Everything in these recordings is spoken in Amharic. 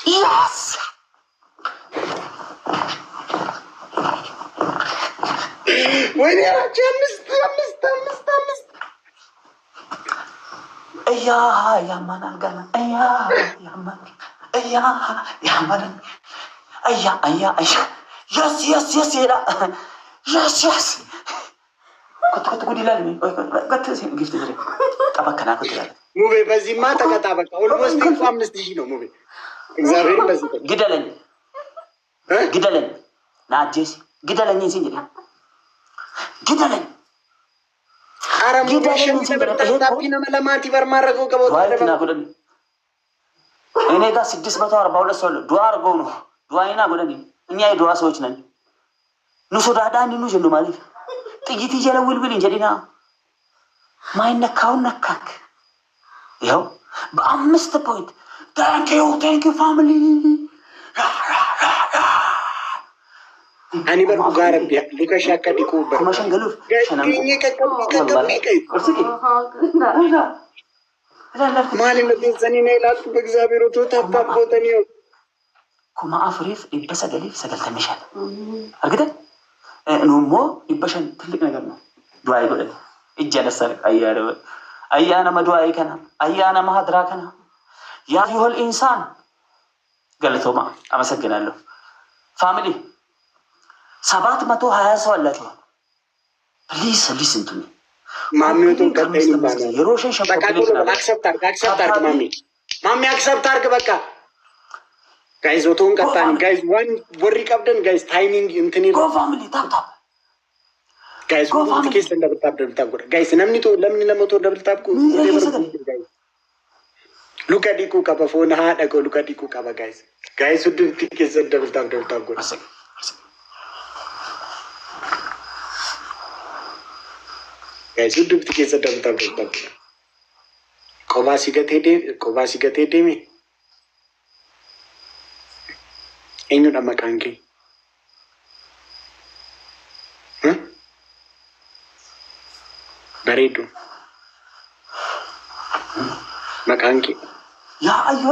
Yes. When you're a gymnast. يا من الجنة يا من يا من أيا يس يس كنت تقولي لا لمين قلت جفت ذري طبعا كنا كنت لا موبي بس ما تكتبك أول ما استيقظ أمس تجينه موبي إكزامين بس جدلن ناجيس جدلن ينسيني جدلن أرام جدلن تابينا ملاماتي برماركو كبوت وايتنا كودني أنا كا 640 سول دوار غونو دوائنا كودني إني دوا سويتشنا نسودا داني نوجلو مالي تيجي جلا ويل جدينا ما ينكاون نكاك يو بأمست بوينت thank you family أنا برجع ربي لوكا شاكا ديكوبر كم عشان قالوا كيني لا مالي نبي زني نيلات بجزابيرو توتا بابوتانيو كم أفريف يبسا قليل سجلت مشان أكيد نومو يبشن تلقنا قبنا دعاء يقول إجانا سرق أيانا ما دعاء كنا أيانا ما هدرا كنا يا أيها الإنسان قال له ما أما سجلنا له family سبات ما تو هاي سؤال لا تو please listen to me مامي تو كتير بانا يروشين شباب بكا accept تارك مامي accept تارك بكا guys وتون كتان guys one worry كابدن guys timing انتني go family tap guys وتون كيس double tap guys نمني تو لما تو double tap كو look at diku kapa phone ha da ko look at diku kapa guys وتون كيس double tap go guys وتون كيس double tap kobasi gate me Eno nama kanki? Baredo. Makanki. Ya ayo,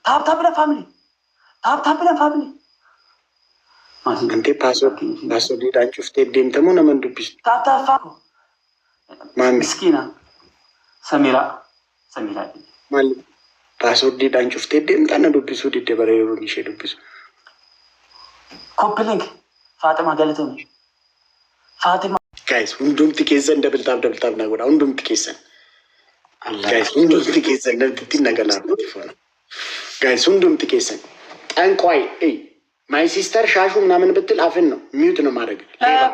tap bilang family. Tap bilang family. Nanti password di rancu stadium temu nama dupis. Tap fako. Miskina. Samira. Mal. Password di rancu stadium tanah dupisu di tebaredo ni she dupisu. Copy-link. Fatima Galatoni. Fatima. Guys, undum tikesen double tap na gora. Undum tikesen. Guys, undum tikesen na titina gala. Guys, undum tikesen. And quiet. Hey, my sister Shashu naman betul afin no. Mute no marag.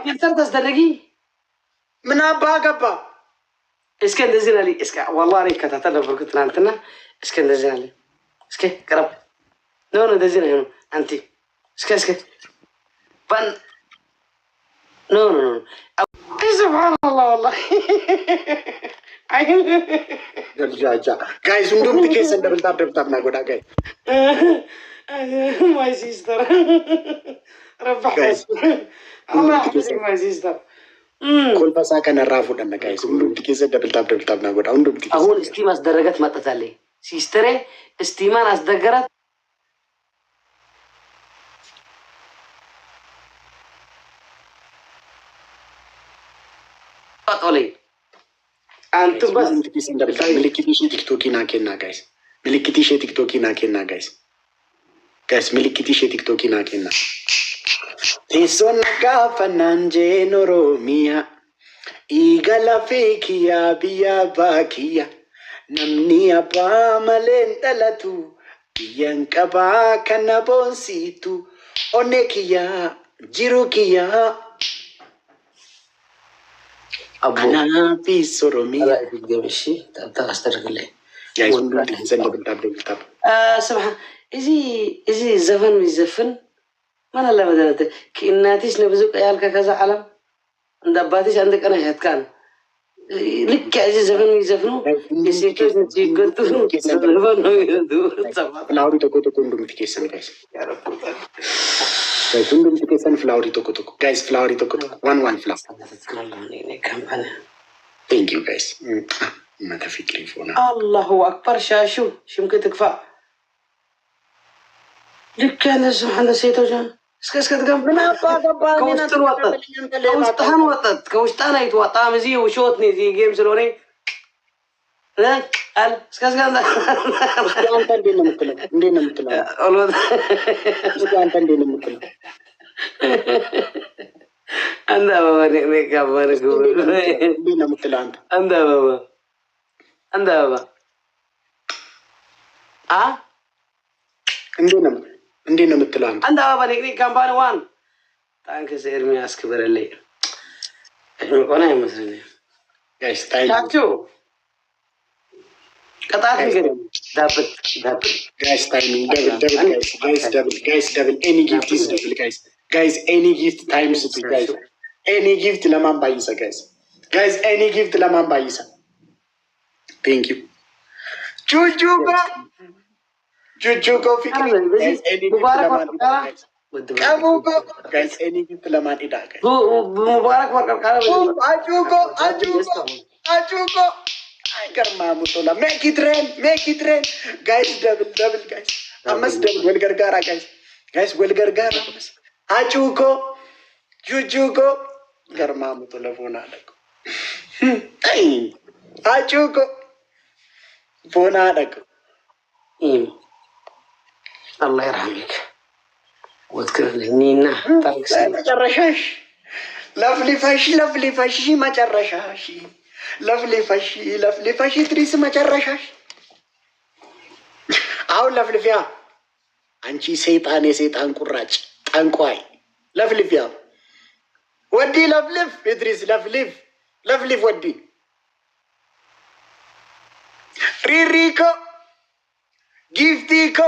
Filter das daragi. Mana bagapa. Iskan dazirali. Iska. Wallah ri katata la burkut lantana. Iskan dazirali. Iske karab. No dazirali. Anti. Iska. Ban. No. Subhanallah wallah. Ja. Guys, undum tikesen double tap na goda guys. My sister. Guys. Allah my sister. Kul pasa kana rafu dan guys. Undum tikesen double tap na goda. Undum tikesen. Ahun istimas daragat matatale. Sister istiman as dagarat oleh antum bas milikiti she tiktoki na kenna guys milikiti she tiktoki na kenna guys milikiti she tiktoki na kenna teson ka fananje noromia igala fekia biya bakia namni apa malen talatu yankaba kana bonsitu onekia jirukia أنا في سورمي. لا يجيبشي تأسترق لي. يا إسمه تنزل بالتاب. سبحان. إزي زفن ويزفن. ما نلا بدلته. كإناتيش نبزوك عيالك كذا علم. دباتيش عندك أنا هاد كان. لك كأزي زفن ويزفنو. يسيكش نتيجتو. زفن ويزفنو. فلاوري تكو كندوم تكيسن guys. يا رب. Guys, undum tikesen flowery toko. Guys, flowery toko. One flower. Thank you guys. ما تفكري فونا الله أكبر شاشو شمك تكفى لك أنا سبحان سيتوجا اسكت كم من أبا كوستن وطت كوستن وطت كوستن أيت وطام زي وشوتني زي جيم سلوني لا قال اسكت أنت دين مكلا أنت دين مكلا anda baba nek kabar gue dina mukilanta anda baba ah ndina mukilanta anda baba nek kampanye wan thank you sir me ask berle kona ya masanya guys thank you kata aku gitu dapat guys timing double guys double any gift is double guys any gift times two guys any gift laman bayisa guys any gift laman bayisa thank you Jujugo fikri guys any gift laman guys any gift laman ida guys mubarak warkar ajugo agar mamu tola make it rain guys double guys amas double well gargara guys well gargara amas jujugo gar mamu tola fona dako ay ajugo fona dako الله يرحمك واذكر لنينا مجرشاش لفلي فشي مجرشاش لفلي فشي تريس مجرشاش አሁን ለፍልፊያ አንቺ ሰይጣን የሰይጣን ቁራጭ ጠንቋይ ለፍልፊያ ወዲ ለፍልፍ ኢድሪስ ለፍልፍ ወዲ ሪሪኮ ጊፍቲኮ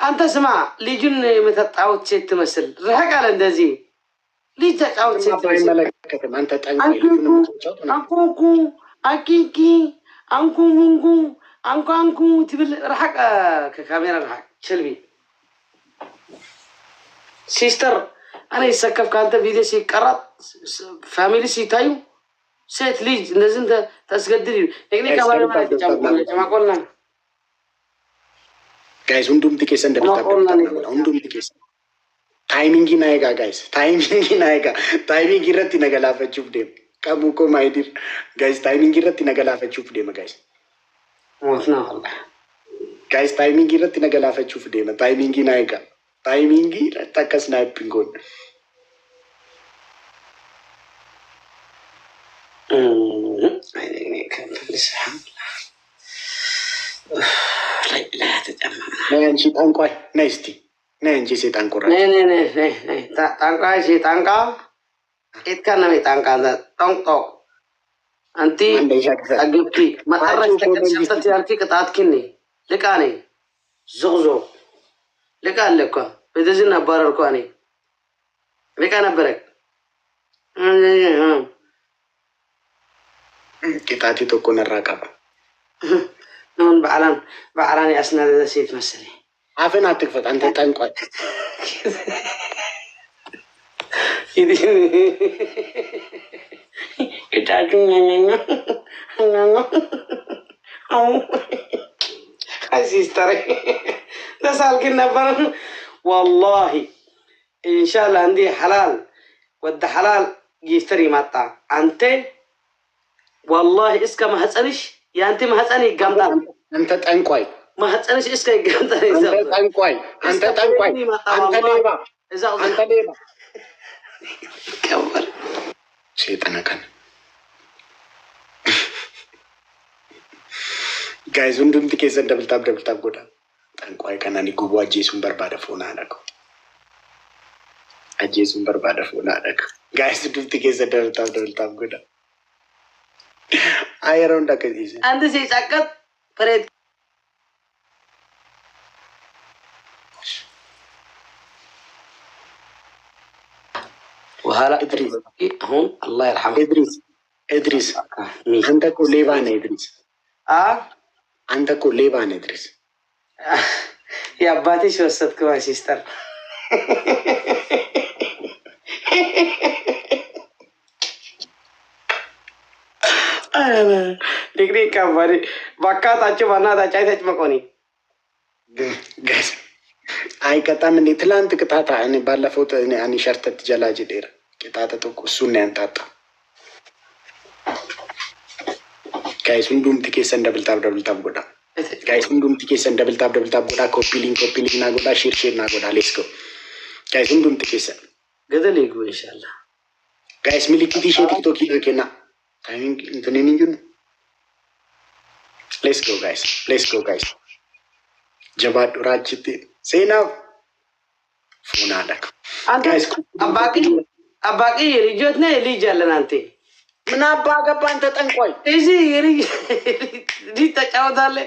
አንተ ስማ ልጁን የምትጣውት ሴት ትመስል ረህቅ አለ እንደዚህ ልጅ ተጫውት ሴት አይመለከትም አንተ ጠንቋይ አንኩ አኪኪ አንኩ ትብል ረህቅ ከካሜራ ረህቅ ቸልቢ ሲስተር እኔ ይሰከፍ ካንተ ቪዲዮ ሲቀረጥ ፋሚሊ ሲታዩ ሴት ልጅ እንደዚህ ተስገድል ቴክኒክ አባል ማለት ጀማቆልና guys undum tikesa undum tikesa timing naega guys timing irratti nagalafachuf dem kamu ko maidir guys timing irratti nagalafachuf dem guys wafna Allah guys timing irratti nagalafachuf dem timing naega timing takka sniping on አንቺ ጠንቋይ ነይ እስቲ ነይ እንጂ ሴጣን ቁራጭ ነይ ጠንቋይ ሴጣንቃ ኢትካና ሜጣንቃ ጠንቆ አንቲ አግብቲ ማጠራሽ ተከሰተት ያልኪ ቅጣትኪኒ ልቃኔ ዞዞ ልቃ አለኳ በደዝና ባረርኳ እኔ ልቃ ነበረክ ቅጣቲ ተኮ ነራቀባ نون بعلان أسناد ذا مسلي عافين هتكفت أنت تنقل أسيستري ده سالكنا برا والله إن شاء الله عندي حلال ود حلال يشتري مطع أنت والله إسكا ما هتسألش يا أنت ما هتسألني جامدة أنت تنقل ما هتسألنيش إسكا جامدة أنت تنقل أنت ليبا كبر شيطانا كان guys undum tikesa double tap goda تنقل كان أني جوا جيسون بربادة فونا لك أجيسون بربادة فونا لك guys undum tikesa double tap goda Iron dak is. And this is akat Farid. وهلا إدريس هون الله يرحمه إدريس عندك ليبان إدريس عندك ليبان إدريس يا باتي شو صدق ما سيستر ዲግሪ ከባሪ ባካታችሁ በእናታችሁ አይታችሁ መቆኒ ጋይስ አይቀጣም እንዴ? ትላንት ቅጣታ እኔ ባለፈው እኔ ሸርተት ጀላጅ ዴር ቅጣታ ተቆ እሱን ያንጣጣ ጋይስ ሁንዱም ትኬሰን ደብልታብ ጎዳ ጋይስ ሁንዱም ትኬሰን ደብልታብ ጎዳ ኮፒ ሊንክ ና ጎዳ ሼር ና ጎዳ ሌትስ ጎ ጋይስ ሁንዱም ትኬሰን ገደል ይግቡ ኢንሻአላህ ጋይስ ሚሊኪቲ ሼር ቲክቶክ ይልከና ታይሚንግ እንትኔን እንጁን ሌትስ ጎ ጋይስ ጀባዱ ራጅት ሴና ፉናዳክ ጋይስ አባቂ ልጆት ነህ ልጅ አለን አንተ ምን አባ ገባን ተጠንቆይ እዚህ ልጅ ተጫወታለህ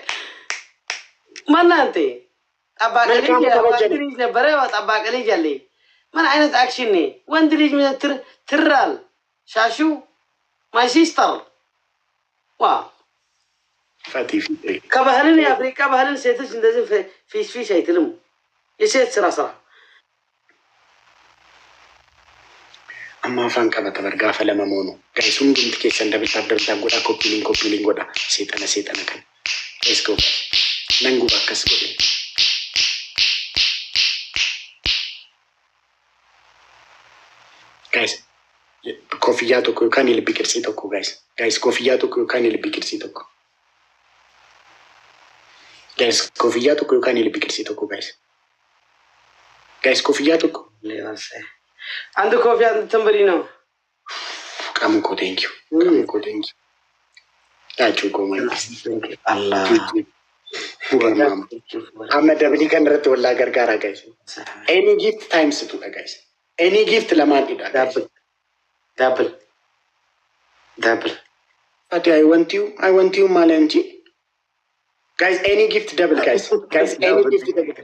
ማን አንተ አባቂ ልጅ ነበረ አባቂ ልጅ አለ ምን አይነት አክሽን ነው ወንድ ልጅ ትራል ሻሹ ማይ ሲስተር ዋ ፋቲፊ ከባህልን የአፍሪካ ባህልን ሴቶች እንደዚህ ፊሽ አይትልም የሴት ስራ አማ አፋን ቀበተ በርጋፈ ለመሆኑ ጋይስ ሁንዱም ትኬሰን ደብልታብ ጎዳ ኮፒ ሊንክ ጎዳ ሴጠነ ከን ሌትስ ጎ ነንጉ ባከስ ጎዳ ጋይስ ኮፍያ ቶኮ ካን የልብ ቅርጽ ቶኮ ጋይስ ኮፍያ ቶኮ ካን የልብ ቅርጽ ቶኮ ጋይስ ኮፍያ ቶኮ ካን የልብ ቅርጽ ቶኮ ጋይስ ኮፍያ ቶኮ አንድ ኮፍያ ተንበሪ ነው ቀምኮ ቴንኪው ታችሁ ኮማይ አላህ አመደ ብሊ ከንረት ወላ ገርጋራ ጋይስ ኤኒ ጊፍት ታይምስ ቱ ጋይስ ኤኒ ጊፍት ለማን ይዳል ዳብል አዲ አይ ዋንት ዩ ማለት እንጂ ጋይስ ኤኒ ጊፍት ደብል ጋይስ ኤኒ ጊፍት ደብል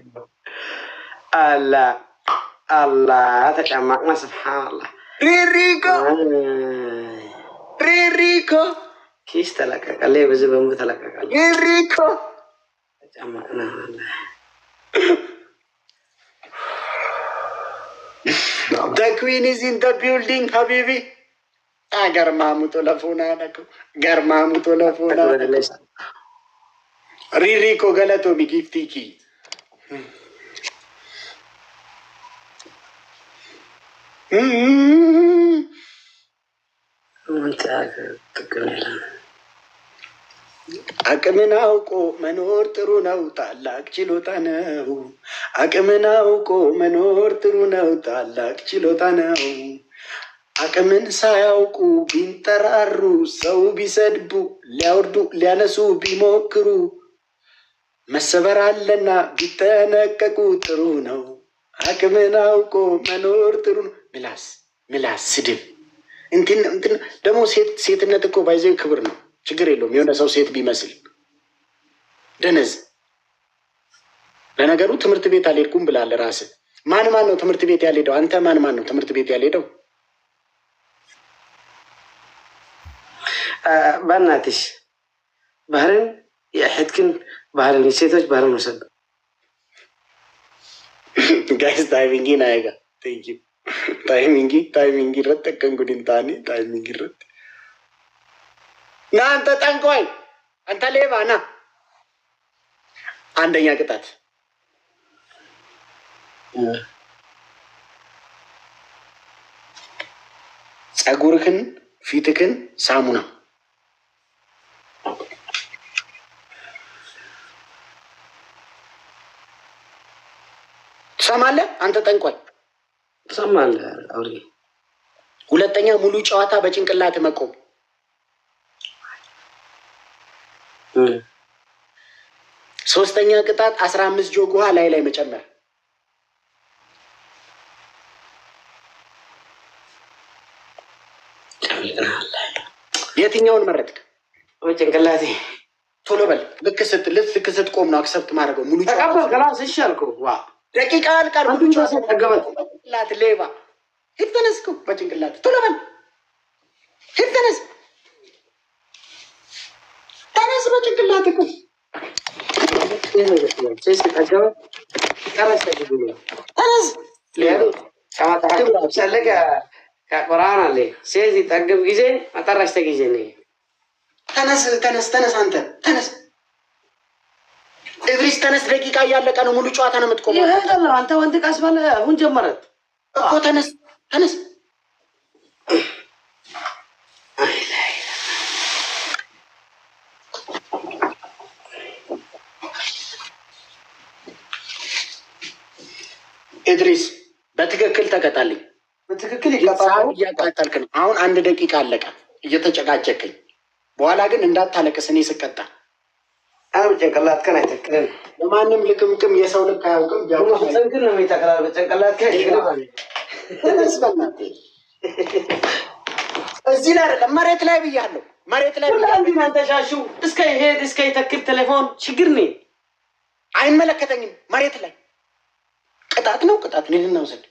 አላህ ተጨማቅና ስብሓንላህ ሪሪኮ ኪስ ተለቀቀለ በዚህ በሙሉ ተለቀቀለ ሪሪኮ ተጨማቅና The queen is in the building, Habibi. Garmamu telefona nako. Riri ko galato mi gifti ki. አቅምን አውቆ መኖር ጥሩ ነው፣ ታላቅ ችሎታ ነው። አቅምን አውቆ መኖር ጥሩ ነው፣ ታላቅ ችሎታ ነው። አቅምን ሳያውቁ ቢንጠራሩ፣ ሰው ቢሰድቡ፣ ሊያወርዱ ሊያነሱ ቢሞክሩ፣ መሰበር አለና ቢጠነቀቁ ጥሩ ነው። አቅምን አውቆ መኖር ጥሩ ነው። ምላስ ስድብ እንትን ደግሞ ሴትነት እኮ ባይዘው ክብር ነው። ችግር የለውም የሆነ ሰው ሴት ቢመስል ደነዝ። ለነገሩ ትምህርት ቤት አልሄድኩም ብላል ራስህ። ማን ነው ትምህርት ቤት ያልሄደው? አንተ ማን ነው ትምህርት ቤት ያልሄደው? በእናትሽ ባህርን የሕድክን ባህርን የሴቶች ባህርን ወሰድ ጋይስ ታይሚንጊ ናይጋ ቴንኪ ታይሚንጊ ረጠቀን ጉድን ታኒ ታይሚንጊ ረጥ ና አንተ ጠንቋይ፣ አንተ ሌባ ና። አንደኛ ቅጣት ጸጉርህን ፊትህን ሳሙና ትሰማለህ? አንተ ጠንቋይ ትሰማለህ? አውሪ። ሁለተኛ ሙሉ ጨዋታ በጭንቅላት መቆም። ሶስተኛ ቅጣት 15 ጆግ ውሃ ላይ መጨመር። የትኛውን መረጥክ? ጭንቅላቴ። ቶሎ በል። ልክ ስትቆም ነው አክሰፕት ማድረገው። ሙሉ ተቀበል። ከላስ እሺ አልኩህ። ዋ ደቂቃ አልቀር። ጭንቅላት ሌባ። ሂድ ተነስ እኮ በጭንቅላት ቶሎ በል። ሂድ ተነስ በጭንቅላት እኮ ከቁርአን አለ ሴት ጠግብ ጊዜ መጠራሽተ ጊዜ ነ ተነስ ተነስ ተነስ፣ አንተ ተነስ እድሪስ ተነስ። ደቂቃ እያለቀ ነው። ሙሉ ጨዋታ ነው የምትቆመው። ይሄዳለሁ። አንተ ወንድ ቃስ ባለ አሁን ጀመረት እኮ ተነስ ተነስ። ኢድሪስ በትክክል ተቀጣልኝ። በትክክል ይቀጣሉ። እያቃጠልክ ነው። አሁን 1 ደቂቃ አለቀ እየተጨቃጨቅኝ። በኋላ ግን እንዳታለቅስ እኔ ስቀጣ። አሁን ጭንቅላት ከን አይተክልም። ለማንም ልክምክም የሰው ልክ አያውቅም። ሰንክን ነው የሚተክላል በጭንቅላት ከን ይግረባል። ተነስበናት እዚህ ላይ አይደለም መሬት ላይ ብያለሁ። መሬት ላይ ብያለሁ። አንተ ሻሹ እስከ ይሄድ እስከ ይተክል ቴሌፎን ችግር ነው። አይመለከተኝም። መሬት ላይ ቅጣት ነው። ቅጣት ነው ልናውሰድ።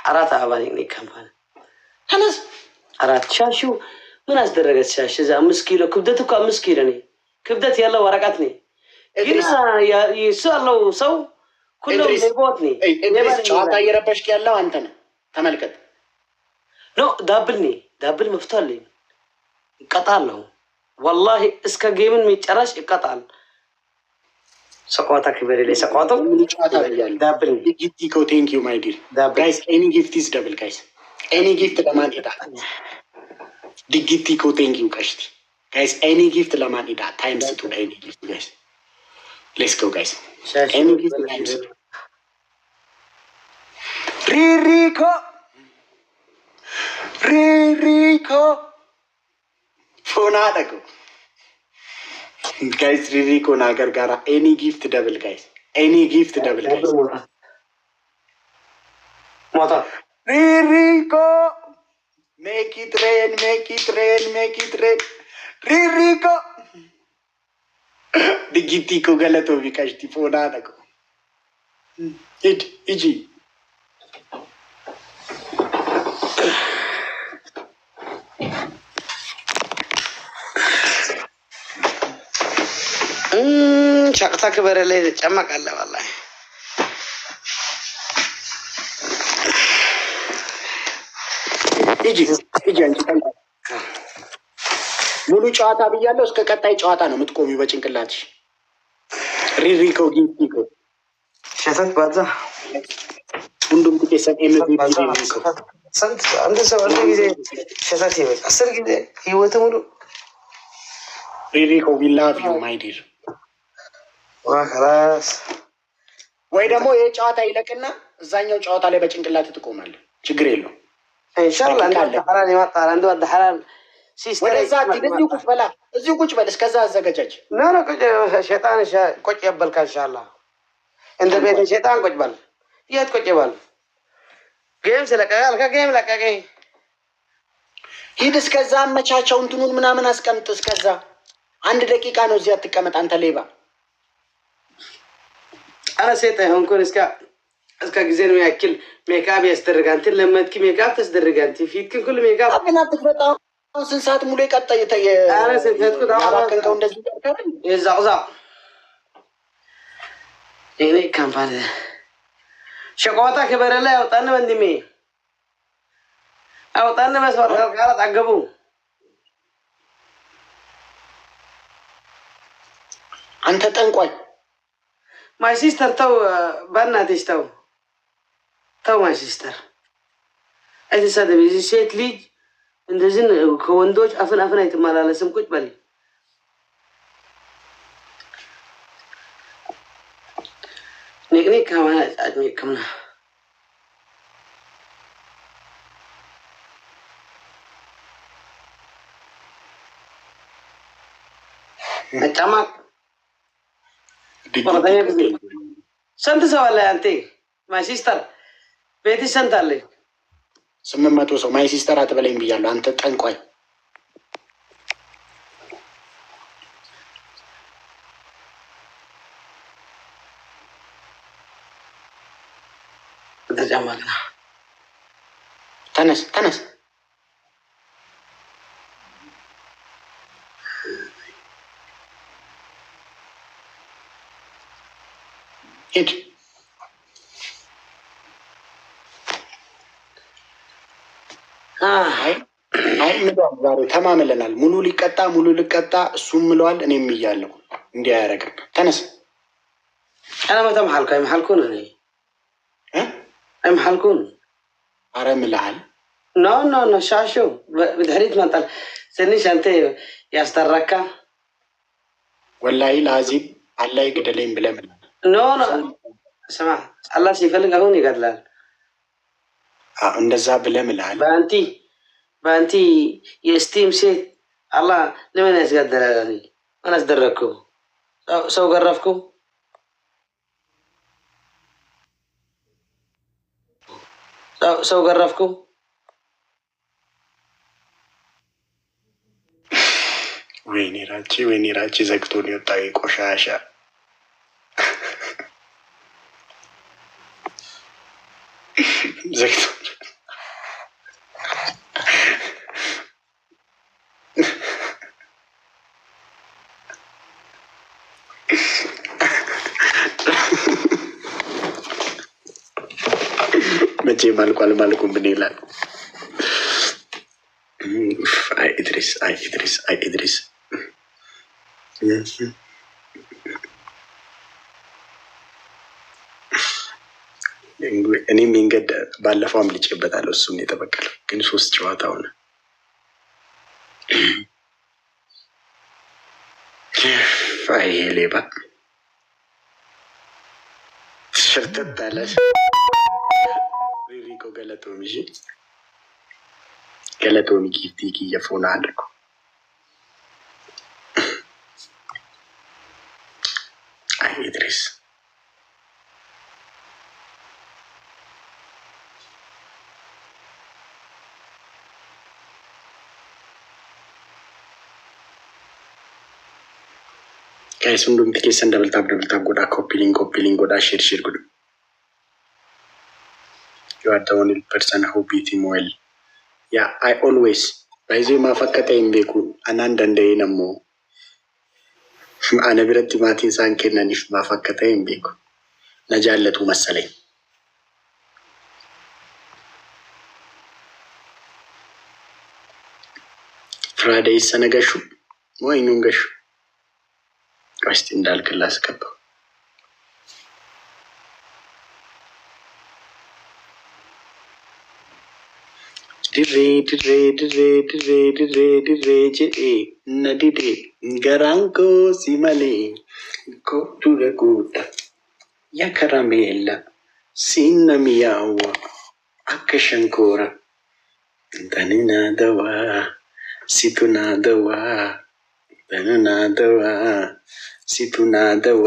አራት አባሪ ነው ካምፓኒ ተነስ። አራት ሻሹ ምን አስደረገት? ሻሽ እዛ 5 ኪሎ ክብደት እኮ 5 ኪሎ ነው ክብደት ያለው ወረቀት ነው። ግን ያለው ሰው ሁሉም ሪፖርት ነው። ጨዋታ እየረበሽክ ያለው አንተ ነህ። ተመልከት። ኖ ዳብል መፍታለኝ እቀጣለሁ። ወላሂ እስከ ጌምን የሚጨራሽ ይቀጣል። ሰቋታ ክበሬ ላይ ሰቋታው ጨዋታ ብያለሁ። ዳብል ጊፍት ቴንክ ዩ ማይ ዲር ጋይስ። ኤኒ ጊፍት ኢዝ ደብል ጋይስ። ኤኒ ጊፍት ለማን ሄዳ ዲጊቲ ኮ ቴንክ ዩ ቀሽቲ ጋይስ። ኤኒ ጊፍት ለማን ሄዳ ታይምስ ቱ ኤኒ ጊፍት ጋይስ። ሌትስ ጎ ጋይስ። ኤኒ ጊፍት ታይምስ ቱ ሪሪኮ ፎና ደጎ ጋይስ። ሪሪኮ ናገር ጋራ ኤኒ ጊፍት ደብል ጋይስ። ኤኒ ጊፍት ደብል ጋይስ። ሞታ ሪሪኮ ሜክ ኢት ሬን ሜክ ኢት ሬን ሜክ ኢት ሬን ሪሪኮ ዲጊቲ ኮ ገለቶ ቢቀሽቲ ፎና ደጎ ኢጂ ሸቅታ ክበረ ላይ ጨመቃለ ወላሂ ሂጂ አንቺ ሙሉ ጨዋታ ብያለሁ። እስከ ቀጣይ ጨዋታ ነው የምትቆሚው በጭንቅላትሽ። ሪሪኮ ጊፍቲኮ ሸተት ባዛ ሁንዱም ጥቄሰን ኤምቪፒ ስንት አንድ ሰው አንድ ጊዜ ሸተት ይበል 10 ጊዜ ህይወት ሙሉ ሪሪኮ ዊ ላቭ ዩ ማይ ዲር። ዋከራስ ወይ ደግሞ ይሄ ጨዋታ ይለቅና እዛኛው ጨዋታ ላይ በጭንቅላት ትቆማለህ። ችግር የለውም ኢንሻአላህ። አንተ ሐራን ይመጣል። አንተ ወደ ሐራን ሲስተር ወደዛ እዚሁ ቁጭ በላ፣ እዚሁ ቁጭ በል። እስከዛ አዘጋጃጅ ነው ቁጭ ሸይጣን ቁጭ ያበልካ ኢንሻአላህ። እንደ ቤት ሸይጣን ቁጭ በል። የት ቁጭ በል? ጌም ስለቀቃል ከጌም ለቀቀኝ። ሂድ እስከዛ አመቻቸው እንትኑን ምናምን አስቀምጥ። እስከዛ 1 ደቂቃ ነው። እዚያ አትቀመጥ አንተ ሌባ። አረ ሰይጣን ሆንኩን እስከ ጊዜ ነው ያክል ሜካፕ ያስደርጋል። አንተ ለመድኪ ሜካፕ ተስደርጋል። አንተ ፊትክን ሁሉ ሜካፕ አብና ትፈጣው። ስንት ሰዓት ሙሉ የቀጣይ አረ ሰይጣን ያባከንከው እንደዚህ ያደርጋል። የዛውዛ እኔ ካምፓኒ ሸቆጣ ከበረ ላይ አውጣን ወንድሜ አውጣን። መስዋዕት ጋር አጠገቡ አንተ ጠንቋይ። ማይ ሲስተር ተው በእናትሽ ተው ማይ ሲስተር አይተሳደብ። እዚህ ሴት ልጅ እንደዚህ ከወንዶች አፍን አይተማላለስም። ቁጭ በል ንቅኒ ከማና አድሜ ከምና ነጫማ ስንት ሰው አለ አንተ? ማይ ሲስተር ቤትሽ ስንት አለ? 800 ሰው። ማይ ሲስተር አትበለኝ ብያለሁ። አንተ ጠንቋይ። ተነስ ተነስ። ሂድ። አይ ምሏል። ዛሬ ተማምለናል። ሙሉ ሊቀጣ ሙሉ ሊቀጣ እሱም ምለዋል። እኔም እያለሁ እንዲህ አያደርግም። ተነስ أنا ما تمحلك أي محلكون أنا أي محلكون አረ ምልሃል نو شاشو بدهريت ما طل سنيش أنت يستركا ወላሂ ላዚም አላህ ይግደለኝ ብለህ ምልሃል። نو سمع الله سيفلق هون يقتلال እንደዛ ብለህ ምልሃል። በአንቲ የስቲም ሴት አላህ ለምን ያስገድላል? ምን አስደረግኩ? ሰው ገረፍኩ? ሰው ገረፍኩ? ወይኔ ራቼ ዘግቶ ነው የወጣው ቆሻሻ። ዘግቶ መቼ ማልቋል ማልቁም ምን ይላል? አይ ኢድሪስ እኔ መንገድ ባለፈው አምልጬበታለሁ። እሱም የተበቀለው ግን 3 ጨዋታ ሆነ። አይ ሌባ ሸርተት አለሽ ሪሪኮ ገለቶሚ ጊፍቲ እየፎና አድርጎ አይ ኢድሪስ guys, hundum keessa double tap godha copy link godha share godhu. You are the only person who beat him well. Yeah, I always baizee maafakkata hin beeku anaan danda'ee nammoo ana biratti maatiin isaan kennaniif maafakkata hin beeku na jaallatu masalay. Friday sana gashu moo eenyuun gashu ቀስቲ እንዳልክላስ ገባ ድሬ ጀዴ ነዲዴ ገራንኮ ሲመሌ ኮዱረ ጉዳ ያከራሜላ ሲነሚያዋ አከሸንኮራ ተንናደዋ ሲቱናደዋ ተንናደዋ ሲቱናደዋ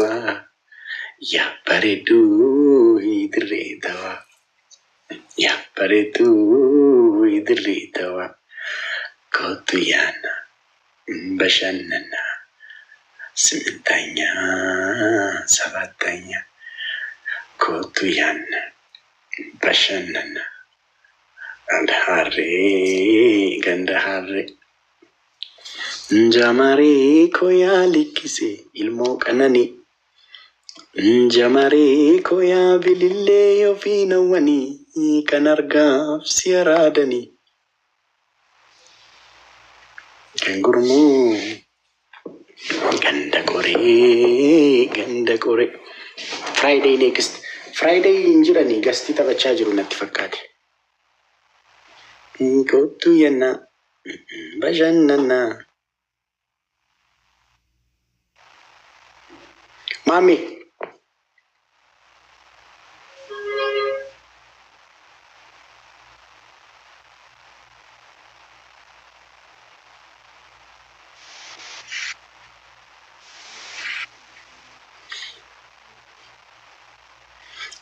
ያበሬዱ ይድሬደዋ ያበሬዱ ይድሬደዋ ኮቱያና በሸነና 8ኛ 7ኛ ኮቱያና በሸነና አንዳሬ ገንዳሬ እንጃማሬ ኮያ ሊክሴ ኢልሞ ቀነኒ እንጃማሬ ኮያ ቢልሌ ዮፊነወኒ ከነርጋፍ ሲያራደኒ ገንጉርሙ ገንደቆሬ ፍራይዴይ ኔክስት ፍራይዴይ እንጅረኒ ገስቲ ተበቻ ጅሩ ነቲ ፈካቴ ኮቱ የና በሸነና ማሚ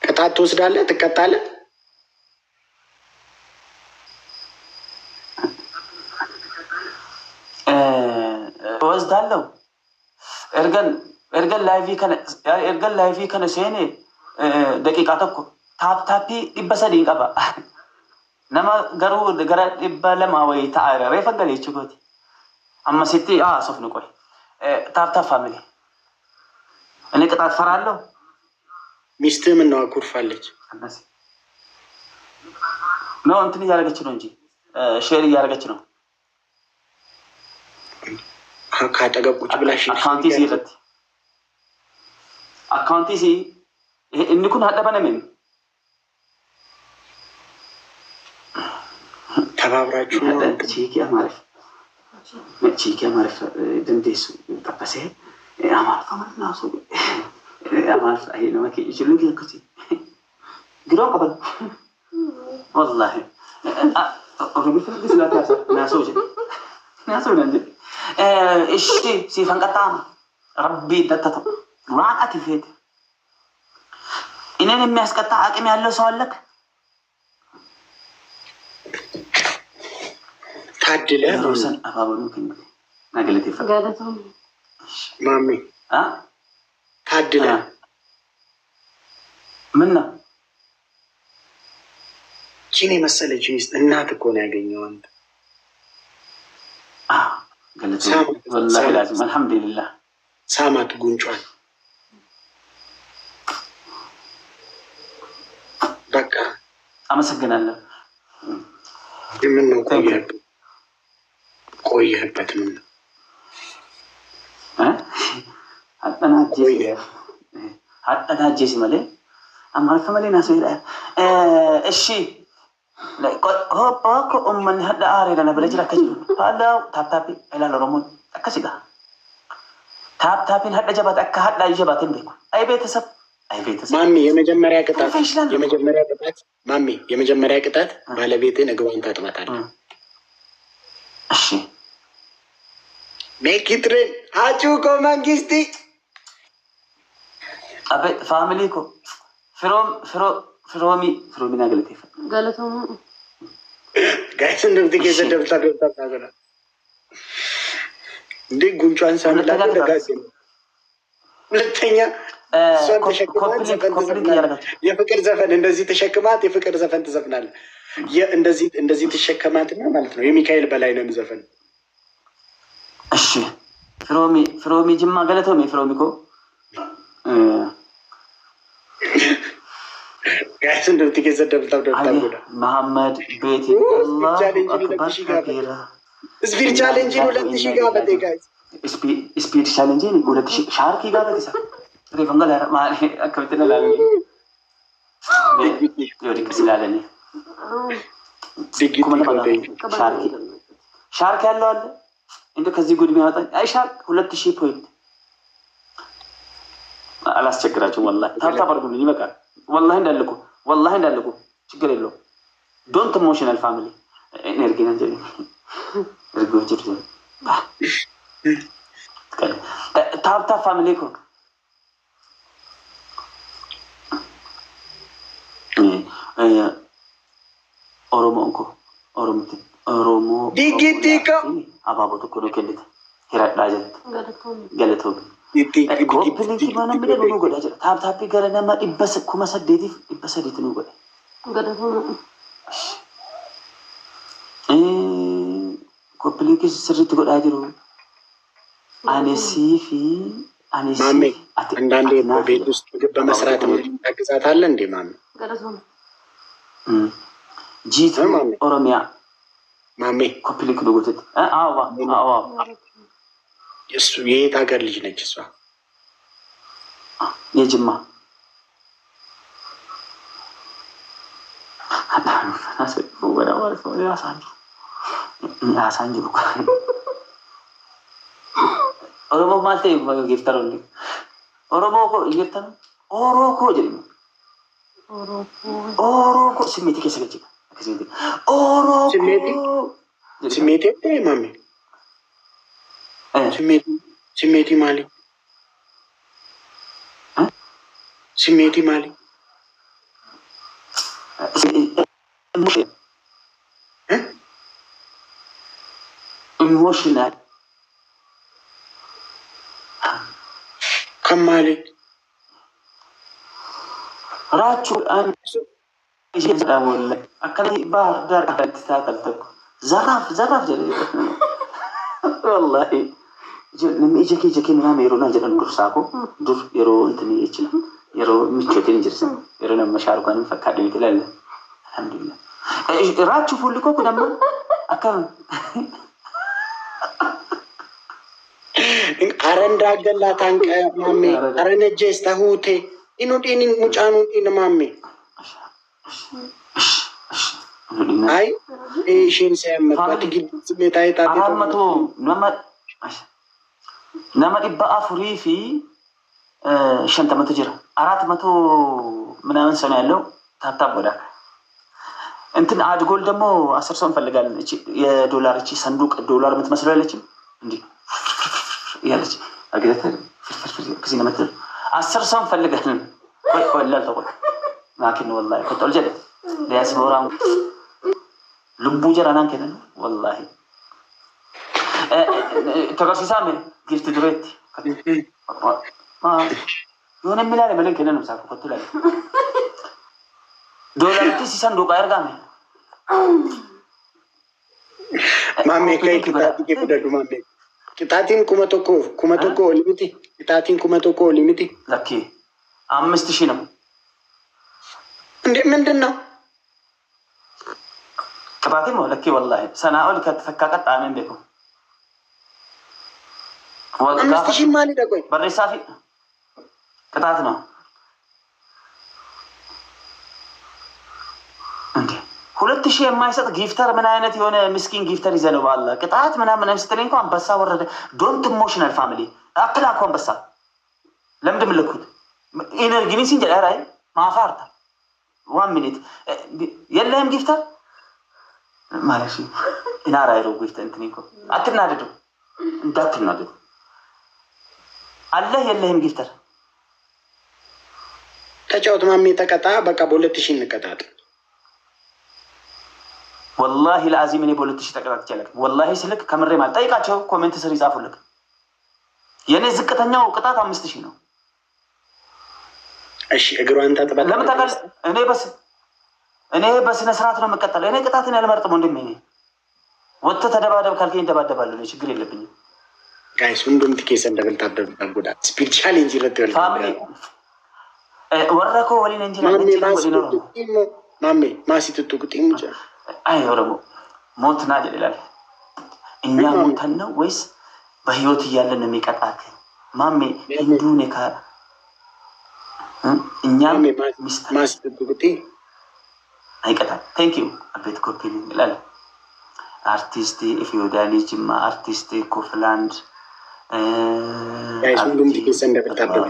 ቅጣት ትወስዳለህ? ትቀጣለህ? እወስዳለሁ። ergan laayivii kana seene daqiiqaa tokko taaptaappii 300 qaba. Nama garuu gara 200 wayii ta'a reefa galee jechuudha. Ammasitti sofni qoy taaptaap faamili እኔ ቅጣት ፈራለሁ። ሚስትህ ምን ነው አኩርፋለች? ነው እንትን እያደረገች ነው እንጂ ሼር እያደረገች ነው። ካጠገቡች ብላሽ አካውንቲ ሲረት አካውንቲ ሲ inni kun hadha baname ተባብራችሁ ቺኪ አማርፍ ደንዴሱ ተፈሰ አማርፍ ማናሱ አማርፍ አይ ነው ማኪ ይችላል ከከቲ ግሮ ቀበል والله ኦሮሚ ፍልግስ ላታሳ ናሶጅ ናሶ ነንደ እሺ ሲፈንቀጣ ረቢ ተተተ ዋአት ፊት እኔን የሚያስቀጣ አቅም ያለው ሰው አለክ? ታድለ ሮሰን አባበሉ ከኝ ናገለቴ ፈጋለቱ ማሚ ታድለ ምን ነው ቺኔ መሰለች ሚስት እናት እኮ ነው ያገኘው አንተ ገለቱ والله لازم الحمد لله ሳማት ጉንጯን በቃ አመሰግናለሁ። ምን ነው ቆየህበት ምን ነው አጠናጄ ሲመለ አማልከ መለ ናሱ ይላል እሺ ሆፖ ኡመን ሀዳ አሬና በለጅ ለከጅ ታላው ታፕታፒ ኢላል ኦሮሞን አከሲጋ ታፕታፒን ሀዳ ጀባት አካ ሀዳ ይጀባትን በኩ አይ ቤተሰብ ማሚ የመጀመሪያ ቅጣት ባለቤትን እግሯን ታጥባታለህ። እሺ ሜኪትሬን አቹኮ መንግስቲ አበ ፋሚሊ ኮ ፍሮሚ ናገለቴ ገለተው ጋይስ እንደዚህ ከዘደብታ ታገና እንዴ ጉንጯን ሳንላለ ደጋሲ ሁለተኛ የፍቅር ዘፈን እንደዚህ ተሸክማት የፍቅር ዘፈን ትዘፍናለህ። እንደዚህ ተሸከማትና ማለት ነው የሚካኤል በላይ ነው ዘፈን። እሺ ፍሮሚ ጅማ ገለተው ፍሮሚ ኮ ጋይስ እንደዚህ ከዘደብታ ታገና መሐመድ ቤቲ አላህ አክበር ከቢራ ስፒድ ቻሌንጅ 2000 ጋር በቴ ጋይስ ስፒድ ቻሌንጅ 2000 ሻርክ ጋር በተሳ ሪፈንጋላ ማሪ አከብተና ላለ ዲግሪ ስላለኝ ሻርክ ያለው አለ እንደ ከዚህ ጉድ የሚያወጣ አይ ሻርክ 2000 ፖይንት አላስቸግራችሁም። ወላሂ ታታ ባርጉልኝ ይበቃል። ወላሂ እንዳልኩ ችግር የለውም። ዶንት ኢሞሽናል ፋሚሊ ኤነርጂ ነን ጀኒ እርጎ ጅርጅ ታታ ፋሚሊ ኮ ኦሮሞ ዲጊዲካ አባቦት እኮ ነው ከልት ሂራዳ ጀት ገለተው ኮፕሊቲ ማና ምደ ነው ጎዳ ጀት ታፕታፒ ገረነማ ኢበስ ኩማ ሰዴት ነው ጎዳ ገለተው ኮፕሊቲ ስሪት ጎዳ ጅሩ አኔሲ ማሜ አንዳንዴ በቤት ውስጥ ምግብ በመስራት ታግዛታለህ እንዴ ማሜ? ገለተው ጂቱ ኦሮሚያ ማሜ ኮፕሊክ ልጎትት አዋ እሱ የት ሀገር ልጅ ነች እሷ? የጅማ ያሳንጅ ኦሮሞ ማልቴ ጊፍተሮ ኦሮሞ ጊፍተሮ ኦሮኮ ጀሪ ኦሮኮ ስሜት ከሰገጭ ኦሮኮ ስሜት ማሜ ስሜቲ ማሊ ኢሞሽናል ከማሊ ራቹ አንሱ ይዘዳወለ አከለ ባህር ዳር አትታቀልተኩ ዘራፍ ጀለ والله نمي جكي ምናምን የሮና ጀደን ዱርሳኮ ዱር የሮ እንትን ይችላል የሮ ምቾት እንጅርስ የሮና መሻርኳን ፈካደ ይላል አልሐምዱሊላህ ራቹ ፉልኮ ደማ አከም አረንዳ ገላታን ማሜ አረነጀስ ታሁቴ ኢኑዲን ሙጫኑዲን ማሜ አይ እሺን ሰምታት ግልጽ ቤታይታ አራመቶ ነማ ዲባ አፍሪ ፊ ሸንተመቶ ጅራ 400 ምናምን ሰው ያለው ታብታብ ወዳ እንትን አድጎል ደግሞ 10 ሰው እንፈልጋለን። እቺ የዶላር እቺ ሰንዱቅ ዶላር የምትመስለው ያለችም እንዴ ያለች አገተ ከዚህ ነመት 10 ሰው እንፈልጋለን። ቆይ ወላሂ ተቆይ ማኪን ወላሂ ከተል ጀደ ዲያስፖራም ልቡ ጀራናን ከነ ወላሂ ተቀሲሳም ጊፍት ድሬት የሆነ የሚላለ መለን ከነ ነው ሳፈ ከተላለ ዶላር ቲ ሰንዱቅ አርጋም ማሜ ከይ ኪታቲ ከፈደዱ ማሜ ኪታቲን ኩመቶኮ ሊሚቲ ኪታቲን ኩመቶኮ ሊሚቲ ለኪ 5000 ነው እንዴ ምንድነው ቅጣቴ ነው ለኪ ወላሂ ሰናኡል ከተፈካቀጥ አሜን በኩ ወላሂ 5000 ማሊ ደቆይ በሬሳፊ ቅጣት ነው እንዴ 2000 የማይሰጥ ጊፍተር ምን አይነት የሆነ ምስኪን ጊፍተር ይዘነው ባላ ቅጣት ምናምን ስትለኝ እንኳን አንበሳ ወረደ ዶንት ኢሞሽናል ፋሚሊ አፕላኮ አንበሳ ለምንድን ምልኩት ኢነርጂኒ ሲንጀራ ራይ ማፋርታ 1 ሚኒት የለም ጊፍተር ማለሽ ኢናራ ይሮ ጊፍተር እንትኒኮ አትናደዱ እንዳትናደዱ አላህ የለህም ጊፍተር ተጫውት ማሜ ተቀጣ በቃ በ2000 እንቀጣጥ والله العظيم እኔ በ2000 ተቀጣጥ ይችላል والله ስልክ ከምሬ ማለት ጠይቃቸው ኮሜንት ስር ይጻፉልክ የኔ ዝቅተኛው ቅጣት 5000 ነው እሺ እግሯን ታጥባ ለምን ታውቃለህ እኔ በስነ ስርዓት ነው የምቀጣለው እኔ ቅጣትን ያልመርጥም ወንድሜ እኔ ወጥተ ተደባደብ ካልከኝ ተደባደባለሁ ችግር የለብኝም ጋይስ ሁንዱም ትኬስ እንደብል ታደብ ጉዳ ስፒድ ቻሌንጅ ይረተል ፋሚሊ ወረኮ ወሊን እንጂ ማሜ ማሲትቱ ቁጢም ጀ አይ ወረሞ ሞትና ይላል እኛ ሞተን ነው ወይስ በህይወት እያለን ነው የሚቀጣክ ማሜ እንዱኔ ካ እኛ ማሲትቱ ቁጢ አይቀጣ ቴንክ ዩ አቤት ኮፒ ይላል አርቲስት ኢፊዮዳሊ ጅማ አርቲስት ኮፍላንድ ጋይስ ሁንዱም ትኬስ እንደብል ታደብ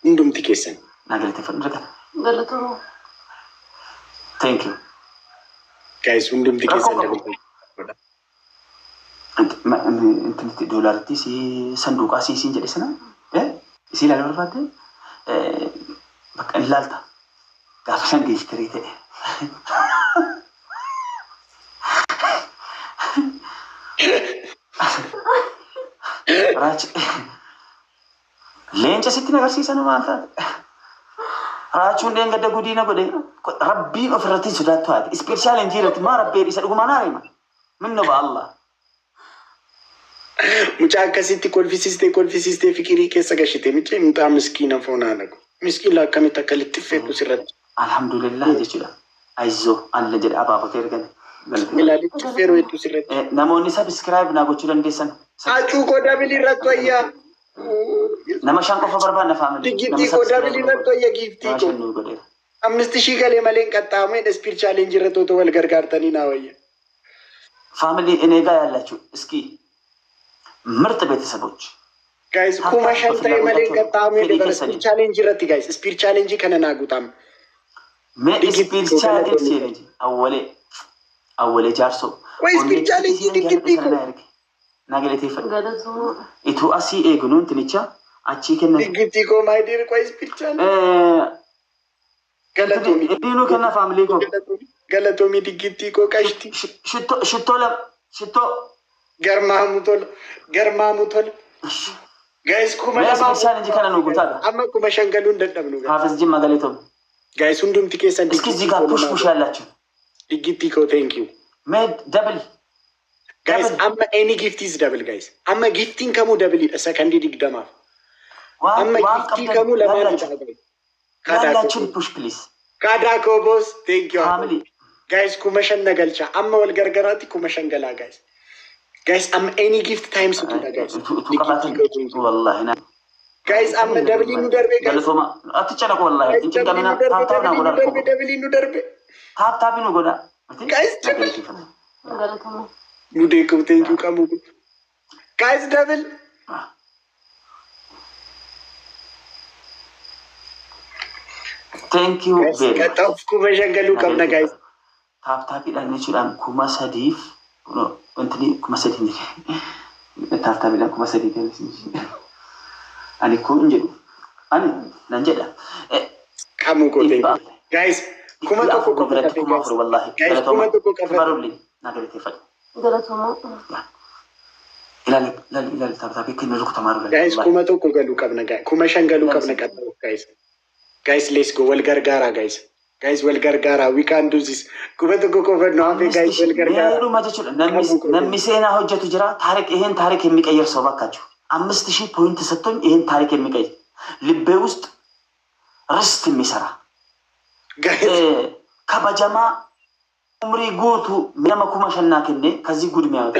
ሁንዱም ትኬሰን ነገር ተፈረደ ገለቶ ቴንክ ዩ ጋይስ ሁንዱም ትኬስ እንደብል እንትን ዶላር ቲ ሰንዱቃ ሲንጀ ደስና ሲላ ለበርፋት በቃ እንላልታ ጋፈን ጊፍትሪቴ ራች ሌንጨ ሲቲ ነገር ሲሰኑ ማለት ራቹ እንደንገደ ጉዲና ጎደ ረቢ ፍረቲን ሱዳቷት ስፔሻል እንጂረት ማ ረቢ ይሰዱ ማናሪማ ምን ነው በአላህ ሙጫ ከሲቲ ኮልፊሲስቴ ፍቅሪ ከሰገሽቴ ምጭ ምጣ ምስኪና ፎና ነገ ምስኪን ላከም ተከልት ፈቱ ሲረት አልহামዱሊላህ ይችላል አይዞ አለ ጀዳ አባባ ተርገን ሚላሊ ትፈሩ እቱ ሲረት ነሞኒ ሰብስክራይብ ናጎቹ ለንደሰን አጩ ጎዳብሊ ረቶያ ነማሻን ቆፈ በርባና ፋሚሊ ዲጊቲ ጎዳብሊ ረቶያ ጊፍቲ ኮ 5000 ገሌ መሌን ቀጣሙ ስፒድ ቻሌንጅ ረቶቶ ወልገርጋርተኒ ናወየ ፋሚሊ እኔ ጋር ያላችሁ እስኪ ምርጥ ቤተሰቦች ጋይስ ኩማሻንታይ መሌን ቀጣሙ ስፒድ ቻሌንጅ ረቲ ጋይስ ስፒድ ቻሌንጅ ከነናጉታም ስፒድ ቻሌንጅ አወሌ ጃርሶ ወይ ስፒድ ቻሌንጅ ዲጊቲ ኮ ናገለቴ ፈገደቱ ኢቱ አሲ ኤግኑን ትንቻ አቺ ከነ ዲጊቲ ኮ ማይዲር ቆይ ስፒድ ቻሌንጅ ገለቶሚ ዲኑ ከነ ፋሚሊ ኮ ገለቶሚ ዲጊቲ ኮ ቀሽቲ ሽቶ ገርማሙቶል ጋይስ ኩመለማ ቻሌንጅ ከነ ነው ጉታ አማ ኩመሸንገሉ እንደደም ነው ሀፍዝ ጂማ ገለቶ ጋይስ ሁንዱም ትኬሰን እስኪ እዚህ ጋር ፑሽ ያላችሁ ዲጊቲ ኮ ቴንክ ዩ ሜድ ደብል guys amma any gift is double guys amma gifting kamu double second digdama amma gifting kamu lama kada push please kada ko boss thank you family guys kumashan nagalcha amma wal gargarati kumashan gala guys Guys, I'm any gift time so today, guys. والله أنا Guys, I'm double in derbe, guys. قال توما أتشارك والله إنت كمنا تاب تاب نقولا Guys, Mudeko, thank you, Kamu. Guys, double. Thank you very much. Kata kumashan galu kamna, guys. Tap ilan nichudan kuma sadif. No, antini kuma sadif. Tap ilan kuma sadif. Ani ku injedu. Ani nanjeda. Kamu ko thank you. Guys, kuma to ko galat kuma fur wallahi. Guys, kuma to ko kafaruli. Nagalete fa. galatuma. Ilal tap kin ruku tamaru. Guys, kuma to ko galu kamna, guys. Kuma shangalu kamna kata, guys. Guys, let's go. Well, gargara, guys. Guys, well, gargara. We can't do this. Kubeto go cover no happy, guys. Well, gargara. Meru majuchul. Namisena hojja tujara. Tarik ehen tarik hemmi kayar soba kachu. 5000 point setton ehen tarik hemmi kay. Libbe ust rest misara. Guys. Kabajama umri gutu nama kuma shanna kenne kazi gudmiya.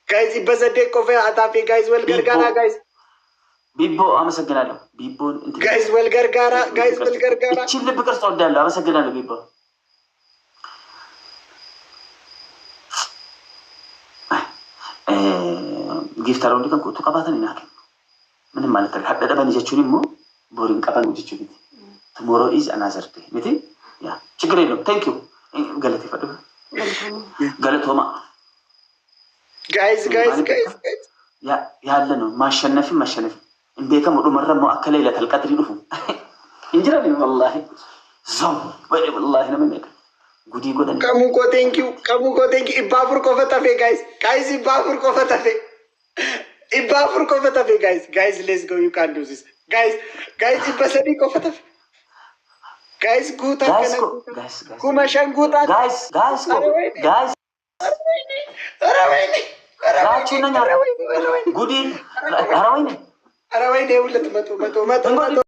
Guys, ibazade cover atafi, guys. Well, gargara, guys. Bibbo አመሰግናለሁ ቢቦ guys well gargara እቺ ልብ ቅርጽ ወዳለሁ አመሰግናለሁ ቢቦ ጊፍታር ወንድ ከንኩ ተቀባተን ይናከ ምንም ማለት ነው ሀደደ በንጀቹን ሞ ቦሪን ቀባን ወጅቹ ቢት ቱሞሮ ኢዝ አናዘር ዴይ ቢት ያ ችግር የለም ቴንክ ዩ ገለቴ ፈዱ ገለቶማ guys ያ ያለ ነው ማሸነፍ እንዴት ከመዱ መረም ነው አከለ ይላል ቀጥሪ ዱፉ እንጀራኒ والله ዘው والله ነው ማለት ጉዲ ጎደን kamu ko thank you ibafur ko fatafe guys ibafur ko fatafe guys let's go you can do this guys ibasadi ko fatafe guys guta guys kuma shan guta guys arawayne rachunya nyara gudi arawayne Araway, they will let me